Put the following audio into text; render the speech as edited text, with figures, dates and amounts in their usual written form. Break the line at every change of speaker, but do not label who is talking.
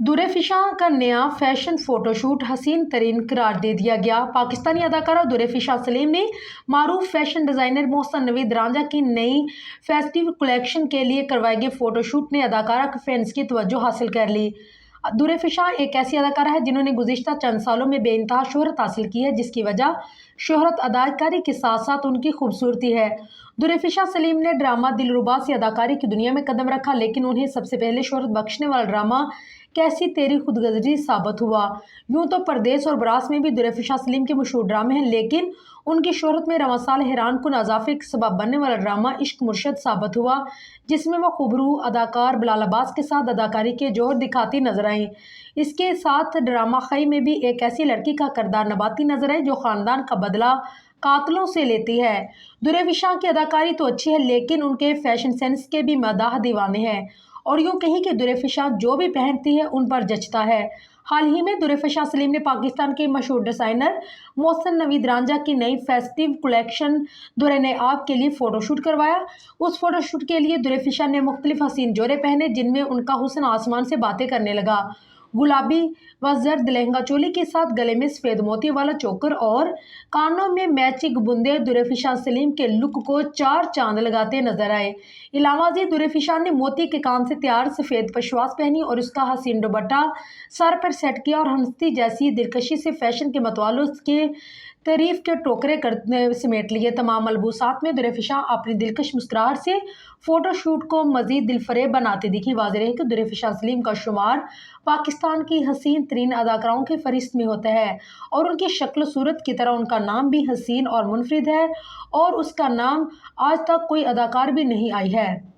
दुरेफिशा का नया fashion photoshoot हसीन तरीन करार दे दिया गया। पाकिस्तानी अदाकारा दुरेफिशा सलीम ने मारूफ फैशन डिज़ाइनर मोहसिन नवीद रांझा की नई फेस्टिव कलेक्शन के लिए करवाए गए फोटोशूट ने अदाकारा के फैंस की तवज्जो हासिल कर ली। दुरेफिशा एक ऐसी अदाकारा है जिन्होंने गुज़िश्ता चंद सालों में बेइंतहा शोहरत हासिल की है, जिसकी वजह शोहरत अदाकारी के साथ साथ उनकी खूबसूरती है। दुरेफिशा सलीम ने ड्रामा दिलरुबा से अदाकारी की दुनिया में कदम रखा, लेकिन उन्हें सबसे पहले शोहरत बख्शने वाला ड्रामा कैसी तेरी खुदगर्जी साबित हुआ। यूं तो परदेस और बरास में भी दुरेफिशा सलीम के मशहूर ड्रामे हैं, लेकिन उनकी शोहरत में रवां साल हैरान कुन इजाफे का सबब बनने वाला ड्रामा इश्क मुर्शद साबित हुआ, जिसमें वह खूबरू अदाकार बिलाल अब्बास के साथ अदाकारी के जोहर दिखाती नजर आई। इसके साथ ड्रामा खई में भी एक ऐसी लड़की का किरदार निभाती नजर आई जो खानदान का बदला कातलों से लेती है। दुरेफिशा की अदाकारी तो अच्छी है, लेकिन उनके फैशन सेंस के भी मदाह दीवाने हैं, और यूं कहीं कि दुरेफिशा जो भी पहनती है उन पर जचता है। हाल ही में दुरेफिशा सलीम ने पाकिस्तान के मशहूर डिज़ाइनर मोहसिन नवीद रांझा की नई फेस्टिव कलेक्शन दुरे आप के लिए फ़ोटोशूट करवाया। उस फोटोशूट के लिए दुरेफिशा ने मुख्तलिफ हसीन जोड़े पहने, जिनमें उनका हुस्न आसमान से बातें करने लगा। गुलाबी व जर्द लहंगा चोली के साथ गले में सफ़ेद मोती वाला चोकर और कानों में मैचिंग बूंदे दुरेफिशा सलीम के लुक को चार चांद लगाते नजर आए। इलावाजी दुरेफिशा ने मोती के काम से तैयार सफ़ेद पशवास पहनी और उसका हसीन दुपट्टा सर पर सेट किया और हंसती जैसी दिलकशी से फैशन के मतवालों के तारीफ के टोकरे करने समेट लिए। तमाम मलबूसात में दुरेफिशा अपनी दिलकश मुस्कुराहट से फोटोशूट को मजीद दिलफरेब बनाती दिखी। वाज़ेह है कि दुरेफिशा सलीम का शुमार पाकिस्तान की हसीन तरीन अदाकाराओं की फहरिस्त में होता है, और उनकी शक्ल सूरत की तरह उनका नाम भी हसीन और मुनफरिद है, और उसका नाम आज तक कोई अदाकार भी नहीं आई है।